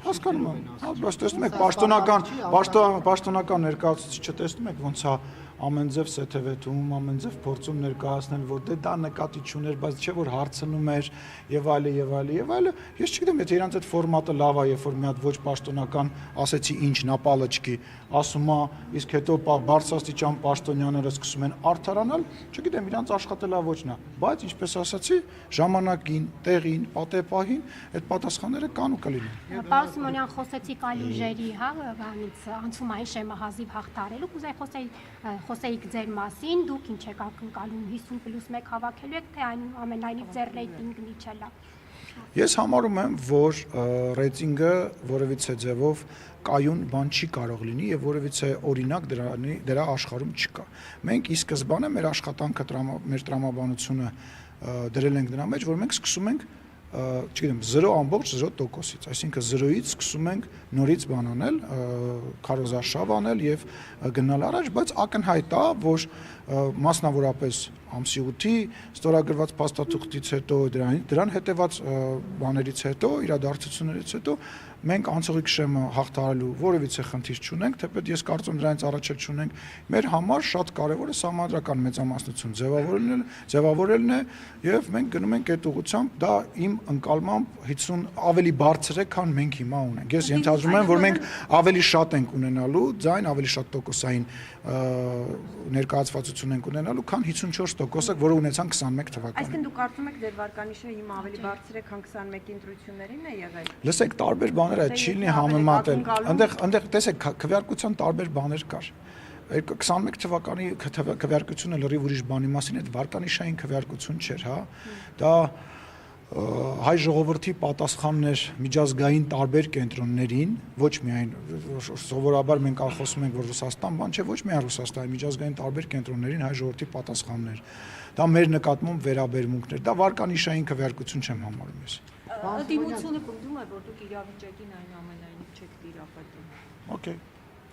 Հասկանում եմ, բայց տեսնում եք պաշտոնական ներկայացուցիչը տեսնում եք ոնց է ամեն ձև սեթևեթում, ամեն ձև փորձում ներկայացնել, որ դա նկատի չուներ, բայց չէ որ հարցնում էր եւ այլը, ես չգիտեմ, եթե իրանց այդ ֆորմատը լավ է, երբ որ մի հատ ոչ պաշտոնական ասեցի ինչ նապալճկի, ասում է, իսկ հետո բարձրաստիճան պաշտոնյաները սկսում են արդարանալ, չգիտեմ, իրանց աշխատելավոճն է, բայց ինչպես ասացի, ժամանակին, տեղին, պատեպահին այդ պատասխանները կան ու կլինեն։ Պարոն Սիմոնյան, խոսեցիք այլ ուժերի, բանից անցումային շեմը հազիվ հաղթարելու, կուզեի խոսեիք ձեր մասին, դուք ինչ եք ակնկալում 50+1 հավաքելու եք, թե ամենայնիվ ձեր ռեյտինգն իջել է։ Ես համարում եմ, որ ռեյտինգը որևիցե ձևով կայուն բան չի կարող լինի եւ որևիցե օրինակ դրա աշխարհում չկա։ Մենք ի սկզբանե մեր աշխատանքը մեր տրամաբանությունը դրել ենք դրա մեջ, որ մենք սկսում ենք չգիտեմ 0.0%-ից, այսինքն 0-ից սկսում ենք նորից բան անել, քարոզարշավ անել եւ գնալ առաջ, բայց ակնհայտ է, որ մասնավորապես ամսի 8-ի ստորագրված փաստաթուղթից հետո դրան հետեված բաներից հետո, իրադարձություններից հետո մենք անցողիկ շեմը հաղթահարելու որևիցե խնդիր չունենք, թեպետ ես կարծում դրանից առաջ էլ չունենք, մեր համար շատ կարևոր է սահմանադրական մեծամասնություն ձևավորելն է եւ մենք գնում ենք այդ ուղղությամբ, դա իմ ընկալմամբ 50 ավելի բարձր է, քան մենք հիմա ունենք։ Ես ենթադրում եմ, որ մենք ավելի շատ ենք ունենալու, ձայն ավելի շատ տոկոսային ներկայացվածություն ենք ունենալու, քան 54%-ը, որը ունեցան 21 թվականին։ Այսինքն դուք կարծում եք ձեր վարկանիշը հիմա ավելի բարձր է, քան 21-ի ընտրություններին է եղել։ Լսեք, տարբեր բաներ այդ չի լինի համեմատել։ Այնտեղ տեսեք, քվեարկության տարբեր բաներ կար։ 21 թվականի քվեարկությունը լրիվ ուրիշ բանի մասին է, վարկանիշային քվեարկություն չէր, հա։ Դա հայ ժողովրդի պատասխաններ միջազգային տարբեր կենտրոններին, ոչ միայն սովորաբար մենք խոսում ենք, որ Ռուսաստան բան չէ, ոչ միայն Ռուսաստանի միջազգային տարբեր կենտրոններին հայ ժողովրդի պատասխաններ։ Դա մեր նկատմամբ վերաբերմունքներ, դա վարկանիշային քվեարկություն չեմ համարում ես։ Դիմությունը պնդում է, որ դուք իրավիճակին այնուամենայնիվ չեք տիրապետում։ Okay։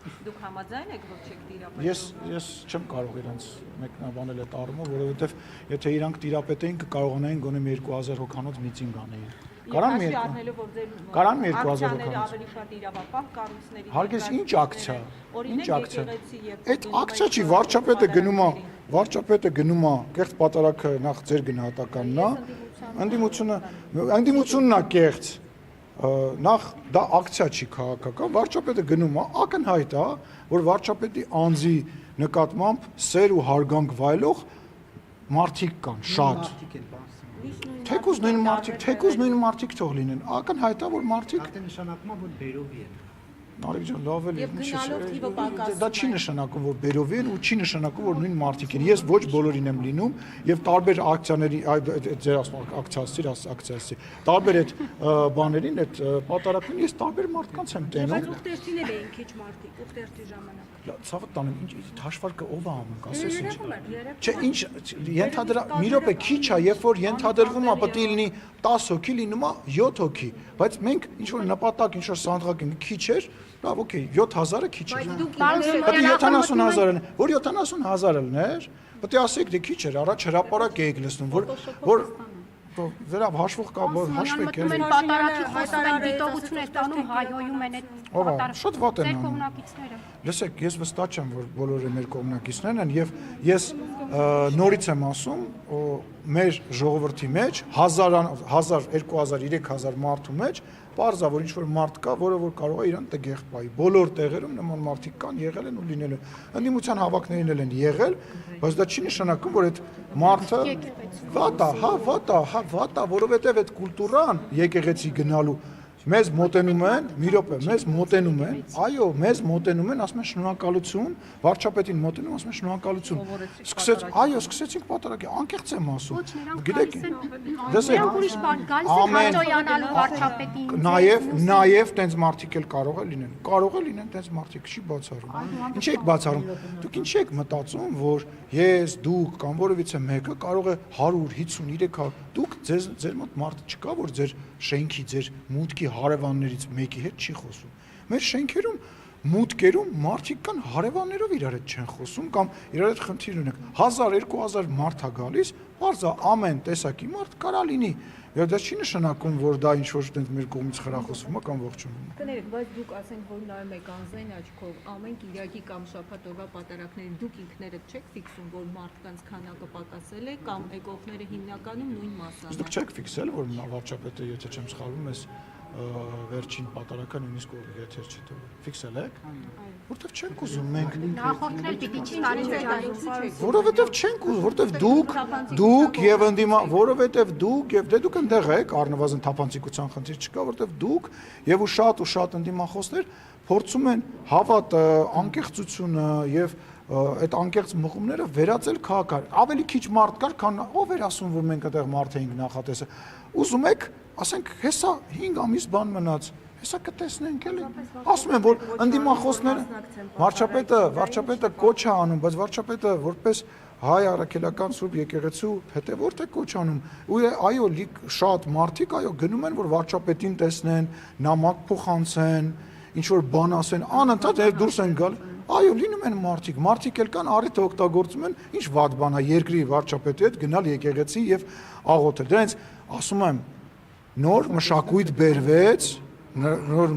Դուք համաձայն եք, որ չեք տիրապետում։ Ես չեմ կարող իրանց մեկնաբանել այդ առումով, որովհետև եթե իրանք տիրապետեին կկարողանային գոնե 2000 հոգանոց միտինգ անել։ Կարան 2000 հոգանոց։ Ավելի շատ իրավապահ կառույցների։ Հարգես ինչ ակցիա։ Ինչ ակցիա։ Այդ ակցիա չի, վարչապետը գնում է, կեղծ պատարագը նախ ձեր գնահատականն է, ընդդիմությունն է կեղծ։ Նախ դա ակցիա չի քաղաքական, վարչապետը գնում է, ակնհայտ է, որ վարչապետի անձի նկատմամբ սեր ու հարգանք վայելող մարդիկ կան, շատ։ Թեկուզ նույն մարդիկ թող լինեն, ակնհայտ է, որ մարդիկ Արդեն նշանակում է, որ բերովի են։ Նարեկ ջան, լավ է, լինի, դա չի նշանակում, որ բերովի են ու չի նշանակում, որ նույն մարդիկ են։ Ես ոչ բոլորին եմ լինում եւ տարբեր ակցիաների, ձեր ակցիասի, տարբեր այդ բաներին, այդ պատարակներին ես տարբեր մարդկանց եմ տենում։ Բայց ուխտերտին էլ էին քիչ մարդիկ, ուխտերտի ժամանակ։ Ցավը տանեմ, ինչ հաշվարկը ով է անում, ասես ինչ։ Չէ, ինչ ենթադրա, մի րոպե քիչ է, երբ որ ենթադրվում է պետք է լինի 10 հոգի, լինում է 7 հոգի, բայց մենք ինչ որ նպատակ, ինչ որ սանդղակ ենք, քիչ էր, լավ, օքեյ, 7000-ը քիչ է։ Պետք է 70000-ը, որ 70000-ը լիներ, պետք է ասեք, դե քիչ էր, առաջ հրապարակ եք լսնում, որ վերավ հաշվող կա, որ հաշվեք են պատարակի խոսում են, դիտողություն է ստանում, հայհոյում են այդ պատարակը։ Շատ վատ են անում։ Ձեր կողմնակիցները։ Լսեք, ես վստահ եմ, որ բոլորը մեր կողմնակիցներն են եւ ես նորից եմ ասում, մեր ժողովրդի մեջ 1000, 2000, 3000 մարդու մեջ պարզա, որ ինչ-որ մարդ կա, որը որ կարող է իրան տգեղ պայի։ Բոլոր տեղերում նման մարդիկ կան, եղել են ու լինել են։ Ընդդիմության հավաքներին էլ են եղել, բայց դա չի նշանակում, որ այդ մարդը վատ է, որովհետև այդ կուլտուրան եկեղեցի գնալու մեզ մոտենում են, մի րոպե, մեզ մոտենում են, այո, մեզ մոտենում են, ասում են շնորհակալություն, վարչապետին մոտենում, ասում են շնորհակալություն։ Սկսեցինք պատարակի, անկեղծ եմ ասում։ Գիտեք, դրանք ուրիշ բան, գալիս են հաջողանալու վարչապետին։ Նաև տենց մարդիկ էլ կարող է լինեն տենց մարդիկ, չի բացառում։ Ինչ եք բացառում։ Դուք ինչ եք մտածում, որ ես, դուք կամ որևիցե մեկը կարող է 100, 50, 300, դուք ձեր մոտ մարդ չկա, որ ձեր շենքի, ձեր մուտքի հարևաններից մեկի հետ չի խոսում։ Մեր շենքերում, մուտքերում մարդիկ կան հարևաններով իրար հետ չեն խոսում կամ իրար հետ խնդիր ունենք։ 1000, 2000 մարդ է գալիս, Պարզ է ամեն տեսակի մարդ կարա լինի։ Եվ դա չի նշանակում, որ դա ինչ որ այդպես մեր կողմից խրախուսվում է կամ ողջունում։ Կներեք, բայց դուք ասենք որ նայում եք անձնային աչքով ամեն կիրակի կամ շաբաթ օրվա պատարակներին դուք ինքներդ չեք ֆիքսում, որ մարդկանց քանակը պակասել է կամ եկողները հիմնականում նույն մասն են։ Դուք չեք ֆիքսել, որ վարչապետը, եթե չեմ սխալվում, էս վերջին պատարակը նույնիսկ եթեր չի տվել։ Ֆիքսել եք։ Որտեվ չենք ուզում մենք։ Նախորդնել պիտի չտարի Որովհետև չենք ուզում, որովհետև դուք եւ ընդդիմա, որովհետև դուք եւ դե դուք ընդեղ եք, առնվազն թափանցիկության խնդիր չկա, որովհետև դուք եւ ու շատ ընդդիմախոսներ փորձում են հավատը, անկեղծությունը եւ այդ անկեղծ մղումները վերածել քաղաքար։ Ավելի քիչ մարդ կար, քան ով էր ասում, որ մենք այդտեղ մարդ էինք նախատեսել։ Ուզում եք, ասենք, հեսա 5 ամիս բան մնաց, հեսա կտեսնենք էլի։ Ասում են, որ ընդդիմախոսները վարչապետը կոչ է անում, բայց վարչապետը որպես հայ առաքելական Սուրբ եկեղեցու հետևորդ է կոչ անում։ Ու այո, շատ մարդիկ այո գնում են, որ վարչապետին տեսնեն, նամակ փոխանցեն, ինչ որ բան ասեն, անընդհատ դուրս են գալ։ Այո, լինում են մարդիկ էլ կան, առիթը օգտագործում են, ինչ վատ բան է երկրի վարչապետի հետ գնալ եկեղեցի եւ աղոթել։ Դրանից ասում եմ, նոր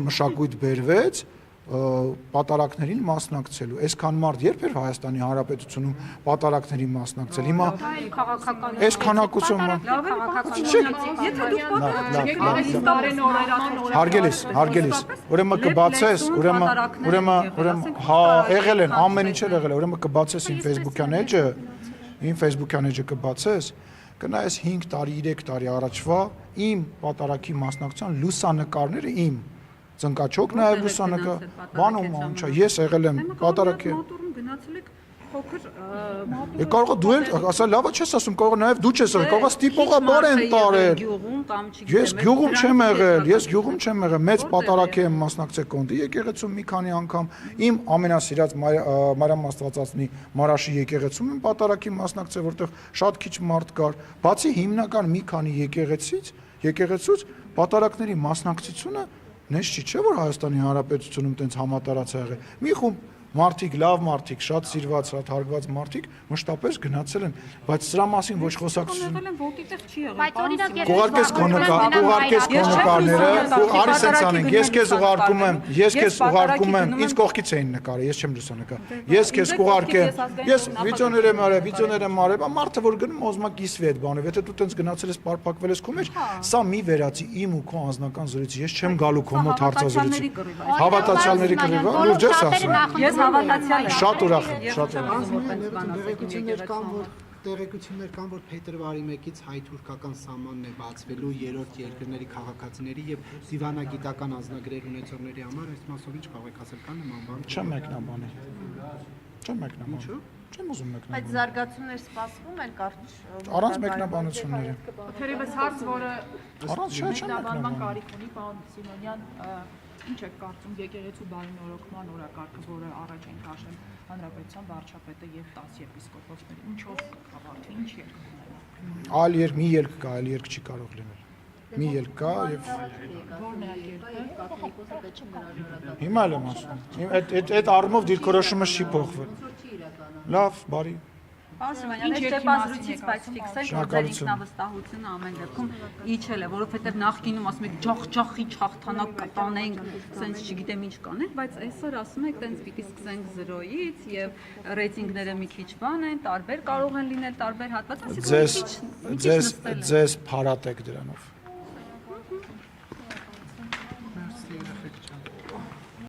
մշակույթ բերվեց պատարակներին մասնակցելու։ Այսքան մարդ երբ էր Հայաստանի Հանրապետությունում պատարակներին մասնակցել։ Հիմա այս քանակությունը Հարգելիս, ուրեմն կբացես, ուրեմն հա, եղել են, ամեն ինչ եղել է, ուրեմն կբացես իմ Facebook-յան էջը կբացես, կնայես 5 տարի, 3 տարի առաջվա իմ պատարակի մասնակցության լուսանկարները իմ ծնկաչոք նաև լուսանկար, բանում անչա, ես եղել եմ պատարակի։ Կարող է դու էլ, ասա լավա չես ասում, կարող է նաև դու չես եղել, կարող է ստիպողաբար են տարել։ Ես գյուղում չեմ եղել, մեծ պատարակի եմ մասնակցել Կոնդի եկեղեցում մի քանի անգամ, իմ ամենասիրած Մարիամ Աստվածածնի Մարաշի եկեղեցում եմ պատարակի մասնակցել, որտեղ շատ քիչ մարդ կար, բացի հիմնական մի քանի եկեղեցուց պատարակների մասնակցությունը նես չի չէ որ Հայաստանի Հանրապետությունում տենց համատարած է եղել։ Մի խումբ մարդիկ, լավ մարդիկ, շատ սիրված, շատ հարգված մարդիկ մշտապես գնացել են, բայց սրա մասին ոչ խոսակցություն։ Կուղարկես քո նկարները, արի սենց անենք, ես քեզ ուղարկում եմ, ինձ կողքից էին նկարը, ես չեմ լուսանկարել։ Ես քեզ կուղարկեմ, ես վիդեոներ եմ արել, մարդը որ գնում ուզում է կիսվի այդ բանով, եթե դու տենց գնացել ես պարփակվել ես քո մեջ, սա մի վերացի իմ ու քո անձնական զրույցի, ես չեմ գալու քո մոտ հարցազրույցի։ Հավատացյալների կռիվ, լուրջ ես ասում։ Շատ ուրախ տեղեկություններ կան, որ փետրվարի 1-ից հայ-թուրքական սահմանն է բացվելու երրորդ երկրների քաղաքացիների եւ դիվանագիտական անձնագրեր ունեցողների համար, այս մասով ինչ կարող եք ասել, կան նման բան։ Չեմ մեկնաբանի։ Ինչու՞։ Չեմ ուզում մեկնաբանել։ Այդ զարգացումներ սպասվում են կարճ առանց մեկնաբանությունների։ Թերևս հարց, որը Առանց մեկնաբանման կարիք ունի, պարոն Սիմոնյան, ինչ եք կարծում եկեղեցու բարենորոգման օրակարգը, որը առաջ են քաշել հանրապետության վարչապետը եւ 10 եպիսկոպոսները, ինչով կավարտվի, ինչ ելք ունենա։ Մի ելք կա, այլ ելք չի կարող լինել։ Մի ելք կա եւ Որն է ելքը։ Հիմա էլ եմ ասում։ Այդ առումով դիրքորոշումը չի փոխվել։ Լավ, բարի։ Պարոն Սիմոնյան, այս ճեպազրույցից բայց ֆիքսել, որ ձեր ինքնավստահությունը ամեն դեպքում իջել է, որովհետև նախկինում ասում եք ջախջախի չհաղթանակ կտանենք, սենց չգիտեմ ինչ կանենք, բայց այսօր ասում եք տենց պիտի սկսենք 0-ից եւ ռեյտինգները մի քիչ բան են, տարբեր կարող են լինել տարբեր հատված, Ձեզ փարատ եք դրանով։